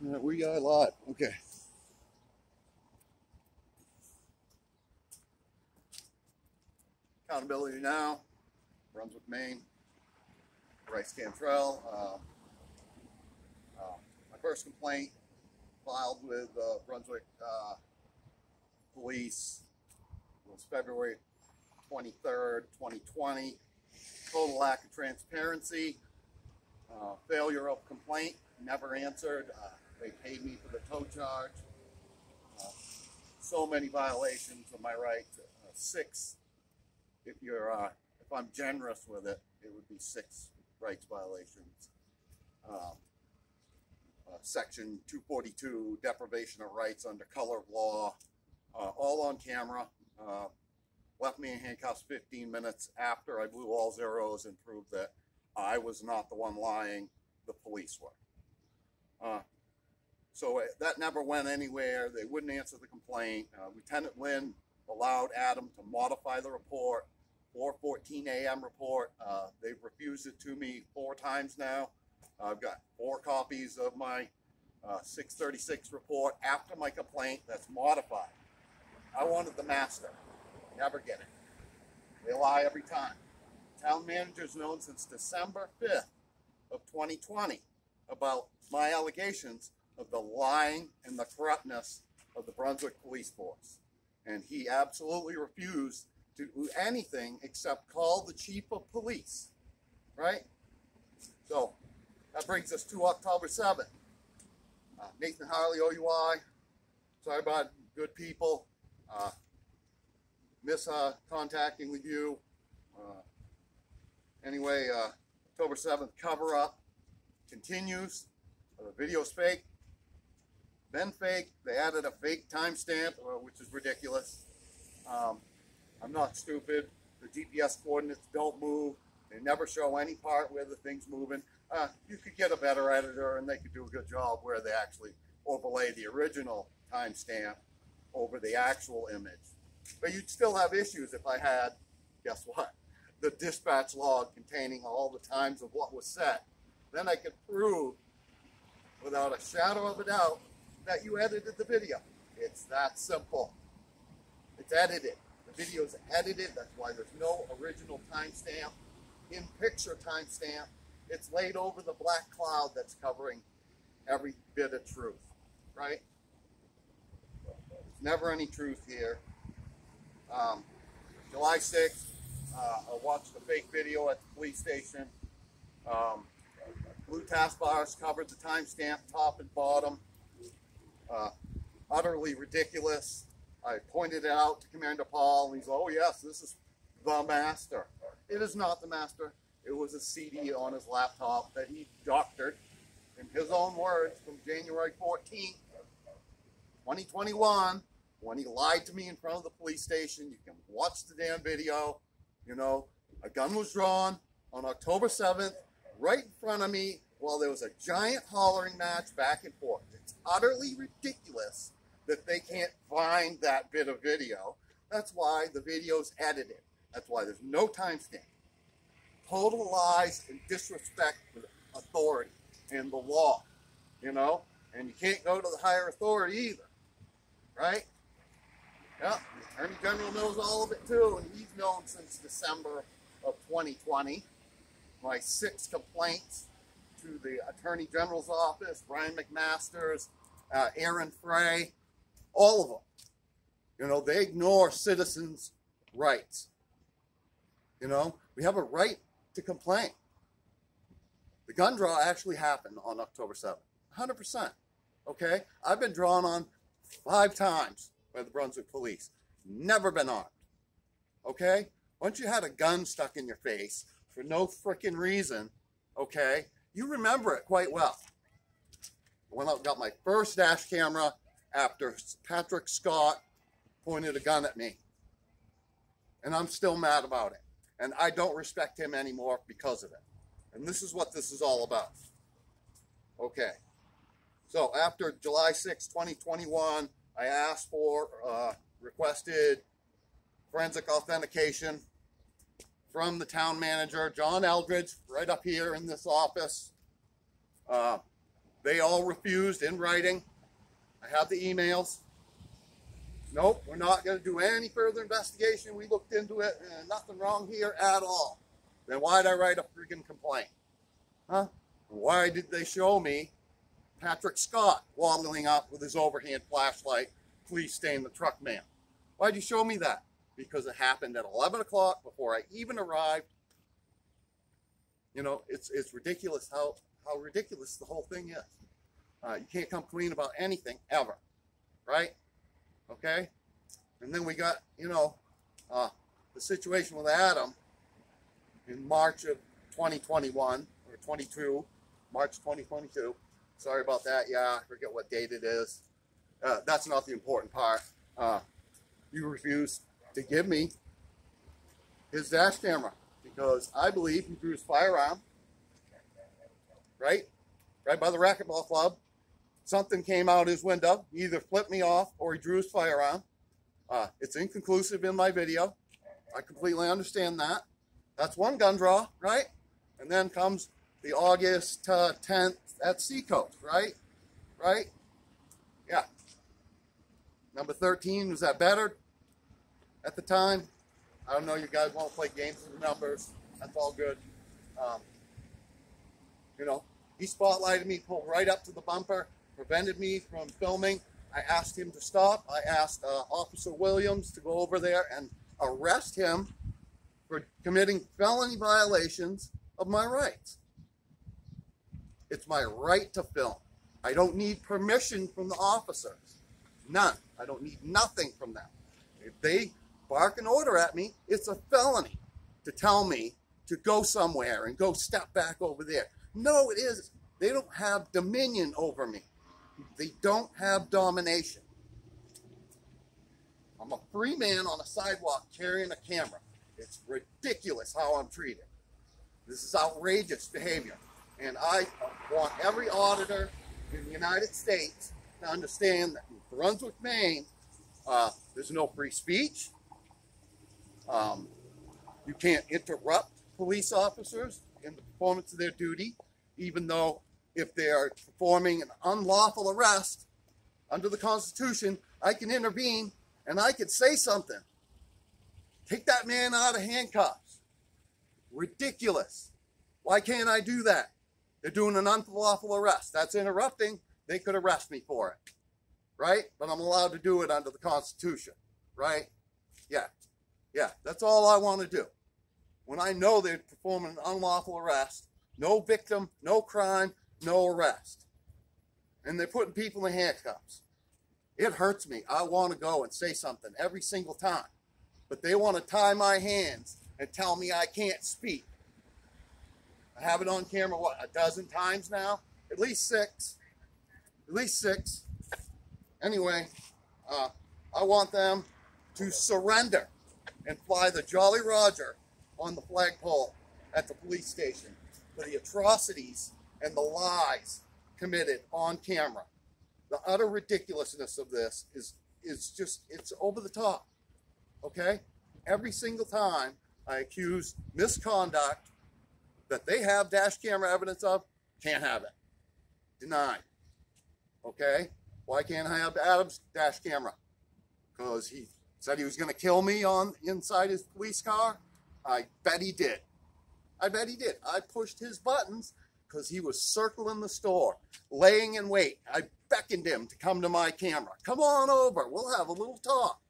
We got a lot. Okay. Accountability now. Brunswick, Maine. Rice Cantrell. My first complaint filed with Brunswick police was February 23rd, 2020. Total lack of transparency. Failure of complaint. Never answered. They paid me for the tow charge. So many violations of my rights. 6. If I'm generous with it, it would be 6 rights violations. Section 242, deprivation of rights under color of law, all on camera. Left me in handcuffs 15 minutes after I blew all zeros and proved that I was not the one lying, the police were. So that never went anywhere. They wouldn't answer the complaint. Lieutenant Lynn allowed Adam to modify the report, 4:14 a.m. report. They've refused it to me 4 times now. I've got 4 copies of my 636 report after my complaint that's modified. I wanted the master. Never get it. They lie every time. Town manager's known since December 5th of 2020 about my allegations of the lying and the corruptness of the Brunswick police force. And he absolutely refused to do anything except call the chief of police, right? So that brings us to October 7th. Nathan Harley, OUI. Sorry about good people. Miss contacting with you. Anyway, October 7th cover up continues. The video's fake. Been fake. They added a fake timestamp, which is ridiculous. I'm not stupid. The GPS coordinates don't move. They never show any part where the thing's moving. You could get a better editor and they could do a good job where they actually overlay the original timestamp over the actual image. But you'd still have issues if I had, guess what, the dispatch log containing all the times of what was said. Then I could prove without a shadow of a doubt that you edited the video. It's that simple. It's edited. The video's edited. That's why there's no original timestamp. In picture timestamp. It's laid over the black cloud that's covering every bit of truth, right? There's never any truth here. July 6th, I watched the fake video at the police station. Blue taskbars covered the timestamp top and bottom. Utterly ridiculous. I pointed it out to Commander Paul, and he's like, oh yes, this is the master. It is not the master. It was a CD on his laptop that he doctored, in his own words, from January 14th, 2021, when he lied to me in front of the police station. You can watch the damn video. You know, a gun was drawn on October 7th, right in front of me, while there was a giant hollering match back and forth. It's utterly ridiculous that they can't find that bit of video. That's why the video's edited. That's why there's no timestamp. Total lies and disrespect for authority and the law, you know? And you can't go to the higher authority either, right? Yeah, the Attorney General knows all of it too, and he's known since December of 2020. My 6 complaints to the Attorney General's office, Brian McMaster's, Aaron Frey, all of them. You know, they ignore citizens' rights. You know, we have a right to complain. The gun draw actually happened on October 7th, 100%. Okay, I've been drawn on 5 times by the Brunswick police, never been armed. Okay, once you had a gun stuck in your face for no freaking reason, okay, you remember it quite well. I went out and got my first dash camera after Patrick Scott pointed a gun at me, and I'm still mad about it. And I don't respect him anymore because of it. And this is what this is all about. Okay. So after July 6, 2021, I asked for, requested forensic authentication from the town manager, John Eldridge, right up here in this office. They all refused in writing. I have the emails. Nope, we're not going to do any further investigation. We looked into it and nothing wrong here at all. Then why'd I write a freaking complaint? Huh? Why did they show me Patrick Scott waddling up with his overhand flashlight, please stay in the truck, man? Why'd you show me that? Because it happened at 11 o'clock before I even arrived. You know, it's ridiculous how ridiculous the whole thing is. You can't come clean about anything ever, right? Okay? And then we got, you know, the situation with Adam in March of 2021, or 22, March 2022. Sorry about that. Yeah, I forget what date it is. That's not the important part. You refused to give me his dash camera because I believe he drew his firearm, right by the racquetball club. Something came out his window. He either flipped me off or he drew his firearm. It's inconclusive in my video. I completely understand that. That's one gun draw, right? And then comes the August 10th at Seacoast, right? Right? Yeah. Number 13, was that better at the time? I don't know, you guys want to play games with the numbers. That's all good. You know, he spotlighted me, pulled right up to the bumper, prevented me from filming. I asked him to stop. I asked Officer Williams to go over there and arrest him for committing felony violations of my rights. It's my right to film. I don't need permission from the officers. None. I don't need nothing from them. If they bark an order at me, it's a felony to tell me to go somewhere and go step back over there. No, it isn't. They don't have dominion over me. They don't have domination. I'm a free man on a sidewalk carrying a camera. It's ridiculous how I'm treated. This is outrageous behavior. And I want every auditor in the United States to understand that in Brunswick, Maine, there's no free speech. You can't interrupt police officers in the performance of their duty, even though if they are performing an unlawful arrest under the Constitution, I can intervene and I can say something. Take that man out of handcuffs. Ridiculous. Why can't I do that? They're doing an unlawful arrest. That's interrupting. They could arrest me for it, right? But I'm allowed to do it under the Constitution, right? Yeah, that's all I want to do. When I know they're performing an unlawful arrest, no victim, no crime, no arrest, and they're putting people in handcuffs, it hurts me. I want to go and say something every single time, but they want to tie my hands and tell me I can't speak. I have it on camera, what, a dozen times now? At least six. At least six. Anyway, I want them to surrender and fly the Jolly Roger on the flagpole at the police station for the atrocities and the lies committed on camera. The utter ridiculousness of this is just, it's over the top, okay? Every single time I accuse misconduct that they have dash camera evidence of, can't have it. Denied. Okay? Why can't I have Adam's dash camera? Because he said he was going to kill me on inside his police car? I bet he did. I bet he did. I pushed his buttons because he was circling the store, laying in wait. I beckoned him to come to my camera. Come on over. We'll have a little talk.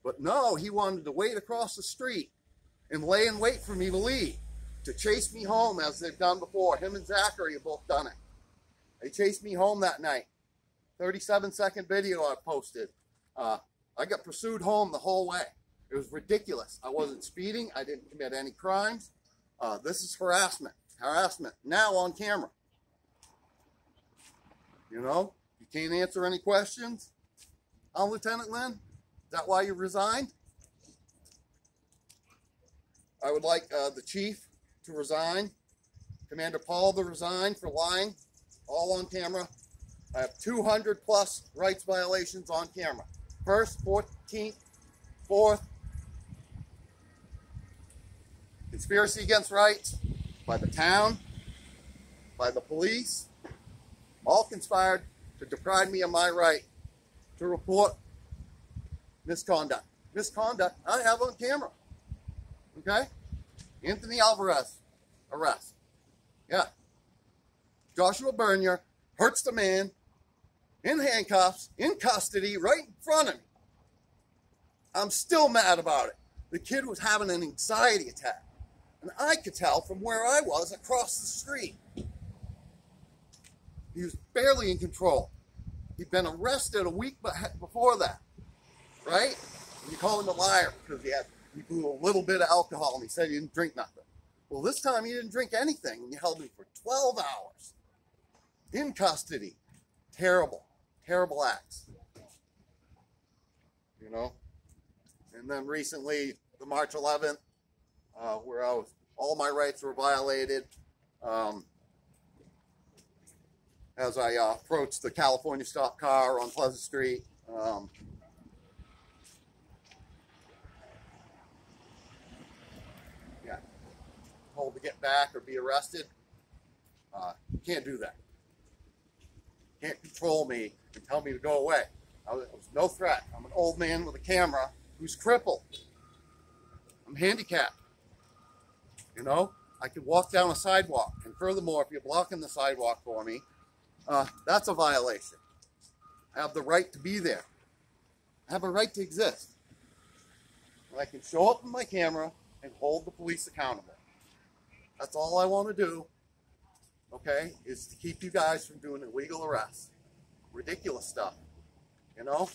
But no, he wanted to wait across the street and lay in wait for me to leave, to chase me home as they've done before. Him and Zachary have both done it. They chased me home that night. 37-second video I posted. I got pursued home the whole way. It was ridiculous. I wasn't speeding. I didn't commit any crimes. This is harassment. Harassment. Now on camera. You know, you can't answer any questions. Lieutenant Lynn, is that why you resigned? I would like the chief to resign. Commander Paul to resign for lying. All on camera. I have 200 plus rights violations on camera. 1st, 14th, 4th. Conspiracy against rights by the town, by the police, all conspired to deprive me of my right to report misconduct. Misconduct I have on camera. Okay? Anthony Alvarez, arrest. Yeah. Joshua Bernier hurts the man in handcuffs, in custody, right in front of me. I'm still mad about it. The kid was having an anxiety attack. And I could tell from where I was across the street. He was barely in control. He'd been arrested a week before that. Right? And you call him a liar because he blew a little bit of alcohol and he said he didn't drink nothing. Well, this time he didn't drink anything and you held me for 12 hours. In custody. Terrible. Terrible acts. You know? And then recently, the March 11th, where all my rights were violated as I approached the California stop car on Pleasant Street. Yeah, told to get back or be arrested. You can't do that. You can't control me and tell me to go away. It was no threat. I'm an old man with a camera who's crippled. I'm handicapped. You know, I could walk down a sidewalk. And furthermore, if you're blocking the sidewalk for me, that's a violation. I have the right to be there. I have a right to exist. And I can show up with my camera and hold the police accountable. That's all I want to do, okay, is to keep you guys from doing illegal arrests. Ridiculous stuff, you know?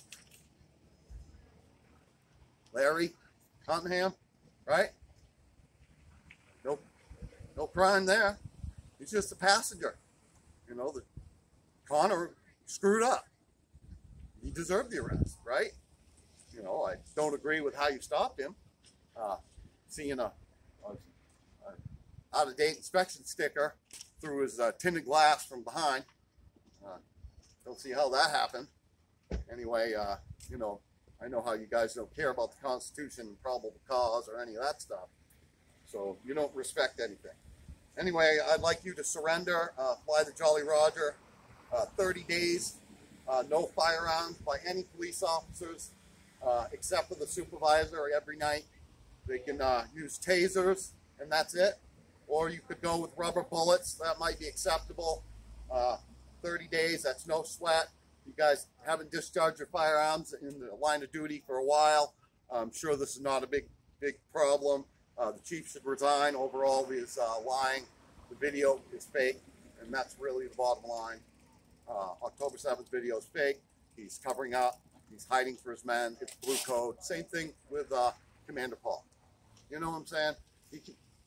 Larry Cunningham, right? No crime there. He's just a passenger. You know, Connor screwed up. He deserved the arrest, right? You know, I don't agree with how you stopped him. Seeing a out-of-date inspection sticker through his tinted glass from behind. Don't see how that happened. Anyway, you know, I know how you guys don't care about the Constitution and probable cause or any of that stuff. So you don't respect anything. Anyway, I'd like you to surrender, fly the Jolly Roger, 30 days, no firearms by any police officers except for the supervisor every night. They can use tasers and that's it. Or you could go with rubber bullets, that might be acceptable. 30 days, that's no sweat. You guys haven't discharged your firearms in the line of duty for a while. I'm sure this is not a big problem. The chief should resign. Overall, he is lying. The video is fake, and that's really the bottom line. October 7th video is fake. He's covering up. He's hiding for his men. It's blue code. Same thing with Commander Paul. You know what I'm saying?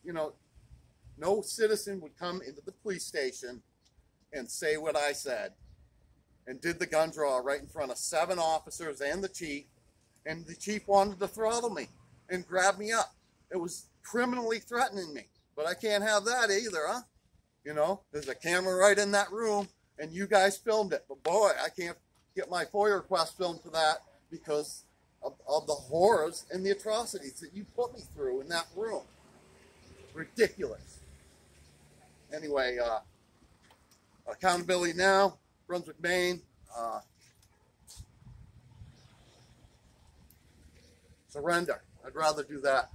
You know, no citizen would come into the police station and say what I said and did the gun draw right in front of 7 officers and the chief wanted to throttle me and grab me up. It was criminally threatening me, but I can't have that either, huh? You know, there's a camera right in that room and you guys filmed it, but boy, I can't get my FOIA request filmed for that because of the horrors and the atrocities that you put me through in that room. Ridiculous. Anyway, accountability now, Brunswick, Maine. Surrender. I'd rather do that.